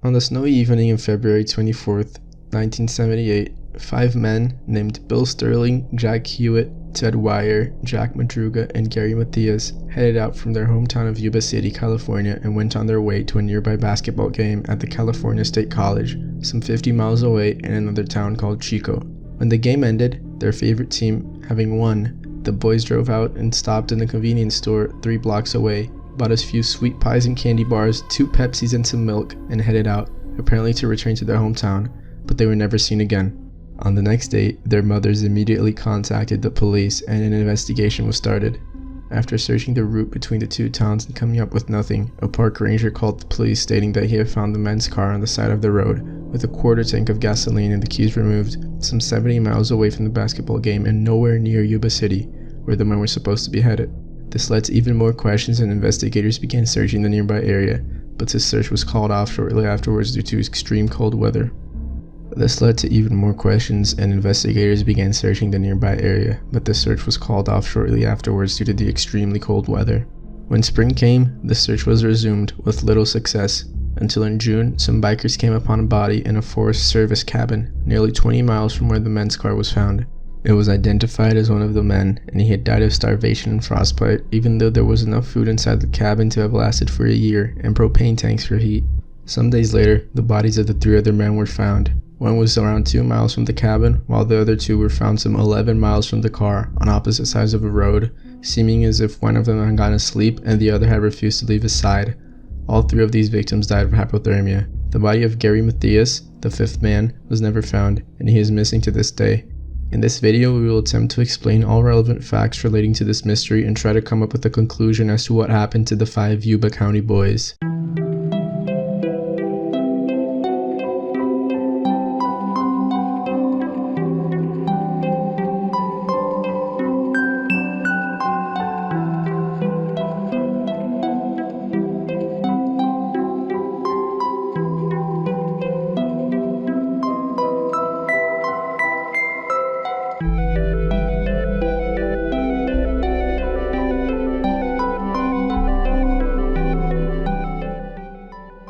On the snowy evening of February 24th, 1978, 5 men named Bill Sterling, Jack Hewitt, Ted Wire, Jack Madruga, and Gary Mathias headed out from their hometown of Yuba City, California, and went on their way to a nearby basketball game at the California State College, some 50 miles away in another town called Chico. When the game ended, their favorite team having won, the boys drove out and stopped in the convenience store 3 blocks away, bought a few sweet pies and candy bars, 2 Pepsis and some milk, and headed out, apparently to return to their hometown, but they were never seen again. On the next day, their mothers immediately contacted the police and an investigation was started. After searching the route between the 2 towns and coming up with nothing, a park ranger called the police stating that he had found the men's car on the side of the road with a quarter tank of gasoline and the keys removed, some 70 miles away from the basketball game and nowhere near Yuba City, where the men were supposed to be headed. This led to even more questions and investigators began searching the nearby area, but this search was called off shortly afterwards due to extreme cold weather. When spring came, the search was resumed with little success, until in June, some bikers came upon a body in a Forest Service cabin, nearly 20 miles from where the men's car was found. It was identified as one of the men, and he had died of starvation and frostbite, even though there was enough food inside the cabin to have lasted for a year, and propane tanks for heat. Some days later, the bodies of the 3 other men were found. One was around 2 miles from the cabin, while the other 2 were found some 11 miles from the car, on opposite sides of a road, seeming as if one of them had gone to sleep and the other had refused to leave his side. All 3 of these victims died of hypothermia. The body of Gary Mathias, the 5th man, was never found, and he is missing to this day. In this video, we will attempt to explain all relevant facts relating to this mystery and try to come up with a conclusion as to what happened to the 5 Yuba County boys.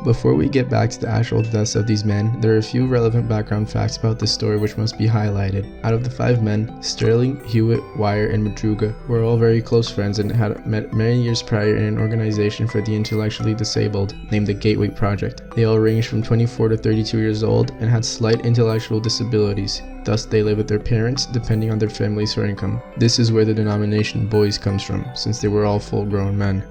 Before we get back to the actual deaths of these men, there are a few relevant background facts about this story which must be highlighted. Out of the 5 men, Sterling, Hewitt, Wire, and Madruga were all very close friends and had met many years prior in an organization for the intellectually disabled named the Gateway Project. They all ranged from 24 to 32 years old and had slight intellectual disabilities. Thus, they live with their parents, depending on their families for income. This is where the denomination boys comes from, since they were all full-grown men.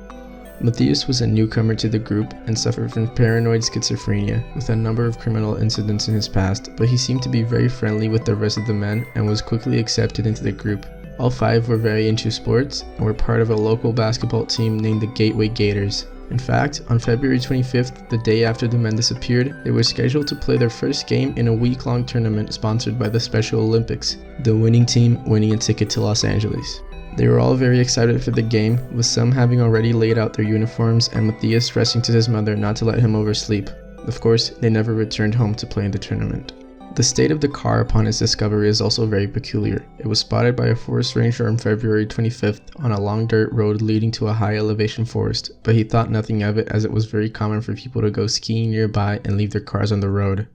Mathias was a newcomer to the group and suffered from paranoid schizophrenia, with a number of criminal incidents in his past, but he seemed to be very friendly with the rest of the men and was quickly accepted into the group. All 5 were very into sports and were part of a local basketball team named the Gateway Gators. In fact, on February 25th, the day after the men disappeared, they were scheduled to play their first game in a week-long tournament sponsored by the Special Olympics, the winning team winning a ticket to Los Angeles. They were all very excited for the game, with some having already laid out their uniforms and Mathias stressing to his mother not to let him oversleep. Of course, they never returned home to play in the tournament. The state of the car upon its discovery is also very peculiar. It was spotted by a forest ranger on February 25th on a long dirt road leading to a high elevation forest, but he thought nothing of it as it was very common for people to go skiing nearby and leave their cars on the road.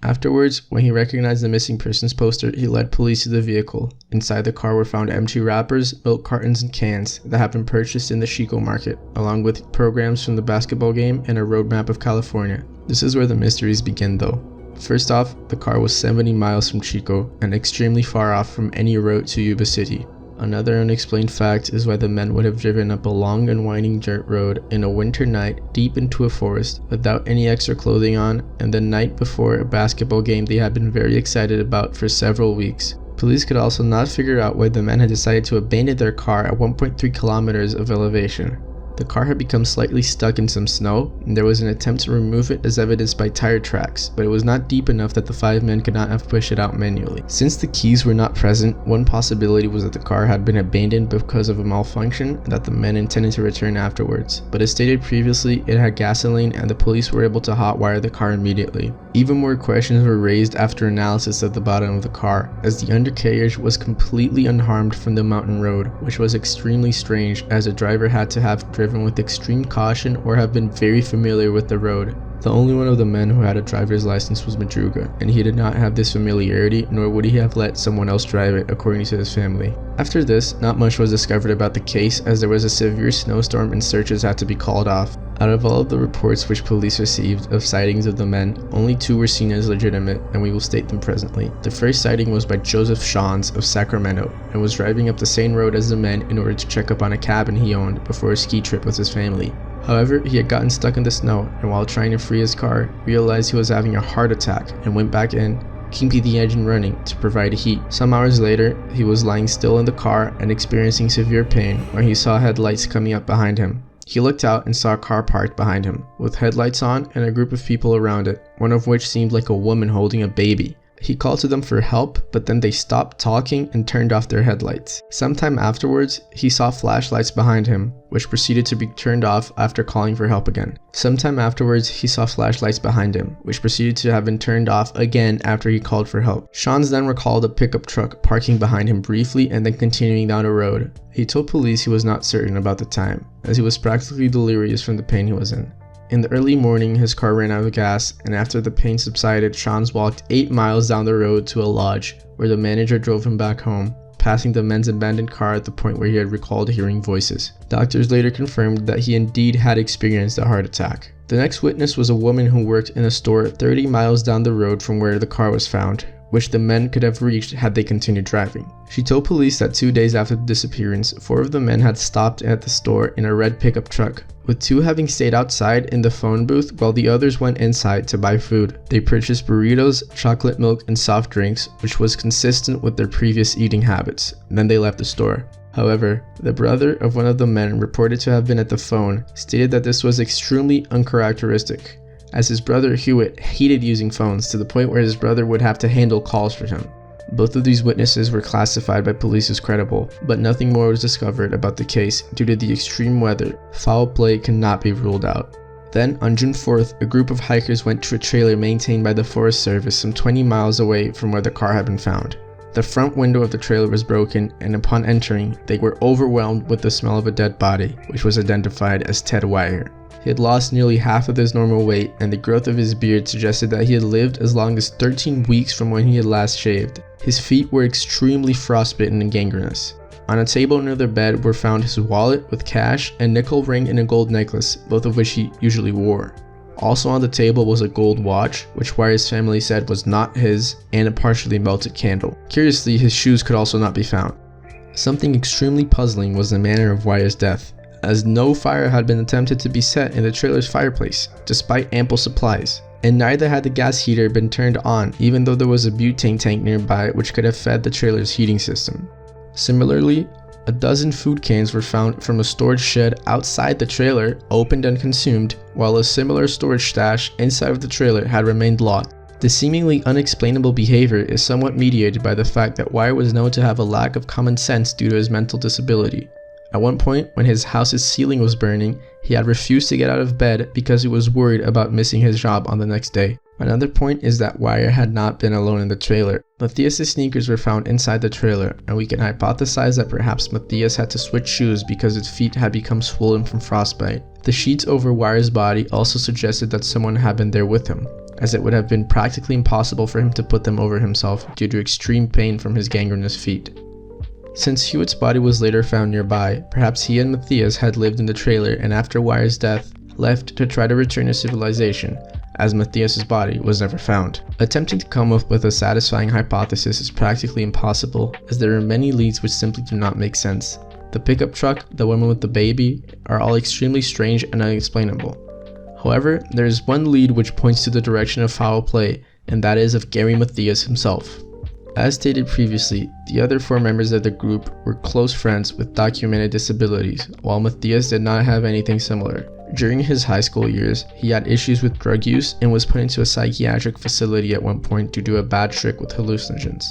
Afterwards, when he recognized the missing persons poster, he led police to the vehicle. Inside the car were found empty wrappers, milk cartons, and cans that had been purchased in the Chico market, along with programs from the basketball game and a road map of California. This is where the mysteries begin though. First off, the car was 70 miles from Chico and extremely far off from any road to Yuba City. Another unexplained fact is why the men would have driven up a long and winding dirt road in a winter night deep into a forest without any extra clothing on, and the night before a basketball game they had been very excited about for several weeks. Police could also not figure out why the men had decided to abandon their car at 1.3 kilometers of elevation. The car had become slightly stuck in some snow, and there was an attempt to remove it as evidenced by tire tracks, but it was not deep enough that the 5 men could not have pushed it out manually. Since the keys were not present, one possibility was that the car had been abandoned because of a malfunction and that the men intended to return afterwards. But as stated previously, it had gasoline and the police were able to hotwire the car immediately. Even more questions were raised after analysis of the bottom of the car, as the undercarriage was completely unharmed from the mountain road, which was extremely strange as the driver had to have driven with extreme caution or have been very familiar with the road. The only one of the men who had a driver's license was Madruga, and he did not have this familiarity, nor would he have let someone else drive it, according to his family. After this, not much was discovered about the case, as there was a severe snowstorm and searches had to be called off. Out of all of the reports which police received of sightings of the men, only 2 were seen as legitimate, and we will state them presently. The first sighting was by Joseph Shawns of Sacramento, and was driving up the same road as the men in order to check up on a cabin he owned before a ski trip with his family. However, he had gotten stuck in the snow, and while trying to free his car, realized he was having a heart attack and went back in, keeping the engine running to provide heat. Some hours later, he was lying still in the car and experiencing severe pain when he saw headlights coming up behind him. He looked out and saw a car parked behind him, with headlights on and a group of people around it, one of which seemed like a woman holding a baby. He called to them for help, but then they stopped talking and turned off their headlights. Sometime afterwards, he saw flashlights behind him, which proceeded to be turned off after calling for help again. Sometime afterwards, he saw flashlights behind him, which proceeded to have been turned off again after he called for help. Shawns then recalled a pickup truck parking behind him briefly and then continuing down a road. He told police he was not certain about the time, as he was practically delirious from the pain he was in. In the early morning, his car ran out of gas, and after the pain subsided, Shawns walked 8 miles down the road to a lodge, where the manager drove him back home, passing the men's abandoned car at the point where he had recalled hearing voices. Doctors later confirmed that he indeed had experienced a heart attack. The next witness was a woman who worked in a store 30 miles down the road from where the car was found, which the men could have reached had they continued driving. She told police that 2 days after the disappearance, 4 of the men had stopped at the store in a red pickup truck, with 2 having stayed outside in the phone booth while the others went inside to buy food. They purchased burritos, chocolate milk, and soft drinks, which was consistent with their previous eating habits. Then they left the store. However, the brother of one of the men reported to have been at the phone stated that this was extremely uncharacteristic, as his brother Hewitt hated using phones to the point where his brother would have to handle calls for him. Both of these witnesses were classified by police as credible, but nothing more was discovered about the case due to the extreme weather. Foul play cannot be ruled out. Then, on June 4th, a group of hikers went to a trailer maintained by the Forest Service some 20 miles away from where the car had been found. The front window of the trailer was broken, and upon entering, they were overwhelmed with the smell of a dead body, which was identified as Ted Wire. He had lost nearly half of his normal weight, and the growth of his beard suggested that he had lived as long as 13 weeks from when he had last shaved. His feet were extremely frostbitten and gangrenous. On a table near the bed were found his wallet with cash, a nickel ring, and a gold necklace, both of which he usually wore. Also on the table was a gold watch, which Wire's family said was not his, and a partially melted candle. Curiously, his shoes could also not be found. Something extremely puzzling was the manner of Wire's death, as no fire had been attempted to be set in the trailer's fireplace, despite ample supplies. And neither had the gas heater been turned on, even though there was a butane tank nearby which could have fed the trailer's heating system. Similarly, a dozen food cans were found from a storage shed outside the trailer, opened and consumed, while a similar storage stash inside of the trailer had remained locked. The seemingly unexplainable behavior is somewhat mediated by the fact that Wire was known to have a lack of common sense due to his mental disability. At one point, when his house's ceiling was burning, he had refused to get out of bed because he was worried about missing his job on the next day. Another point is that Wire had not been alone in the trailer. Mathias' sneakers were found inside the trailer, and we can hypothesize that perhaps Mathias had to switch shoes because his feet had become swollen from frostbite. The sheets over Wire's body also suggested that someone had been there with him, as it would have been practically impossible for him to put them over himself due to extreme pain from his gangrenous feet. Since Hewitt's body was later found nearby, perhaps he and Mathias had lived in the trailer and after Wire's death, left to try to return to civilization, as Mathias' body was never found. Attempting to come up with a satisfying hypothesis is practically impossible, as there are many leads which simply do not make sense. The pickup truck, the woman with the baby, are all extremely strange and unexplainable. However, there is one lead which points to the direction of foul play, and that is of Gary Mathias himself. As stated previously, the other 4 members of the group were close friends with documented disabilities, while Mathias did not have anything similar. During his high school years, he had issues with drug use and was put into a psychiatric facility at one point due to a bad trick with hallucinogens.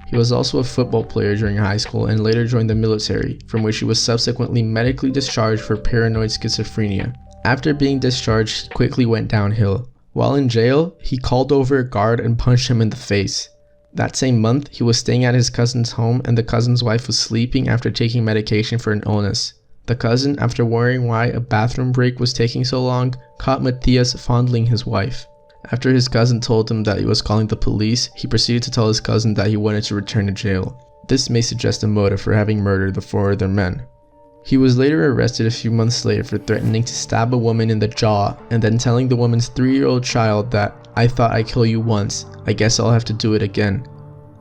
He was also a football player during high school and later joined the military, from which he was subsequently medically discharged for paranoid schizophrenia. After being discharged, he quickly went downhill. While in jail, he called over a guard and punched him in the face. That same month, he was staying at his cousin's home and the cousin's wife was sleeping after taking medication for an illness. The cousin, after worrying why a bathroom break was taking so long, caught Mathias fondling his wife. After his cousin told him that he was calling the police, he proceeded to tell his cousin that he wanted to return to jail. This may suggest a motive for having murdered the 4 other men. He was later arrested a few months later for threatening to stab a woman in the jaw and then telling the woman's 3-year-old child that, "I thought I killed you once, I guess I'll have to do it again."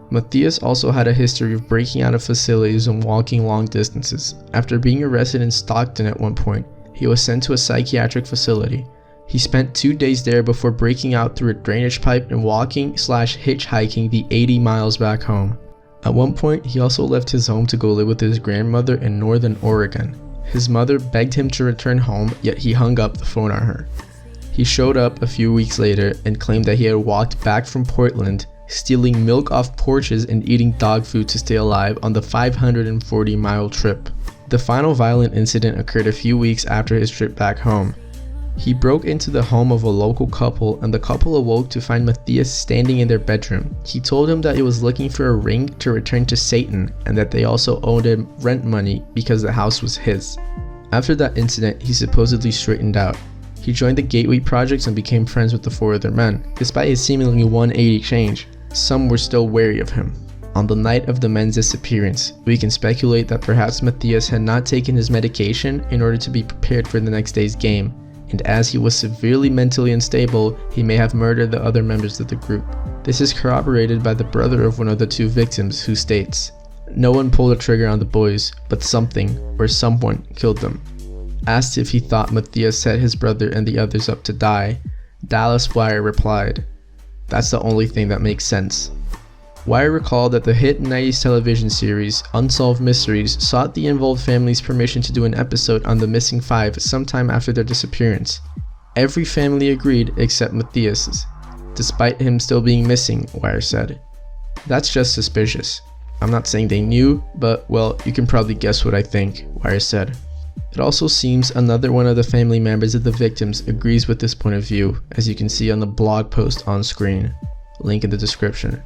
Mathias also had a history of breaking out of facilities and walking long distances. After being arrested in Stockton at one point, he was sent to a psychiatric facility. He spent 2 days there before breaking out through a drainage pipe and walking/hitchhiking the 80 miles back home. At one point, he also left his home to go live with his grandmother in northern Oregon. His mother begged him to return home, yet he hung up the phone on her. He showed up a few weeks later and claimed that he had walked back from Portland, stealing milk off porches and eating dog food to stay alive on the 540-mile trip. The final violent incident occurred a few weeks after his trip back home. He broke into the home of a local couple, and the couple awoke to find Mathias standing in their bedroom. He told him that he was looking for a ring to return to Satan and that they also owed him rent money because the house was his. After that incident, he supposedly straightened out. He joined the Gateway Projects and became friends with the 4 other men. Despite his seemingly 180 change, some were still wary of him. On the night of the men's disappearance, we can speculate that perhaps Mathias had not taken his medication in order to be prepared for the next day's game, and as he was severely mentally unstable, he may have murdered the other members of the group. This is corroborated by the brother of one of the 2 victims, who states, "No one pulled a trigger on the boys, but something or someone killed them." Asked if he thought Mathias set his brother and the others up to die, Dallas Wire replied, "That's the only thing that makes sense." Wire recalled that the hit 90s television series Unsolved Mysteries sought the involved family's permission to do an episode on the missing 5 sometime after their disappearance. Every family agreed except Mathias's, despite him still being missing, Wire said. "That's just suspicious. I'm not saying they knew, but well, you can probably guess what I think," Wire said. It also seems another one of the family members of the victims agrees with this point of view, as you can see on the blog post on screen, link in the description.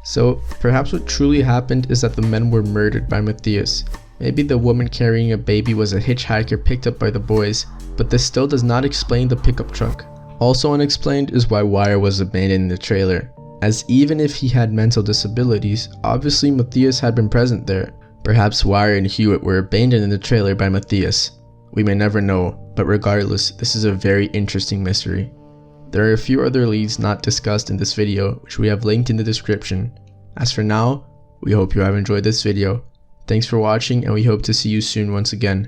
So perhaps what truly happened is that the men were murdered by Mathias. Maybe the woman carrying a baby was a hitchhiker picked up by the boys, but this still does not explain the pickup truck. Also unexplained is why Wire was abandoned in the trailer, as even if he had mental disabilities, obviously Mathias had been present there. Perhaps Wire and Hewitt were abandoned in the trailer by Mathias. We may never know, but regardless, this is a very interesting mystery. There are a few other leads not discussed in this video, which we have linked in the description. As for now, we hope you have enjoyed this video. Thanks for watching, and we hope to see you soon once again.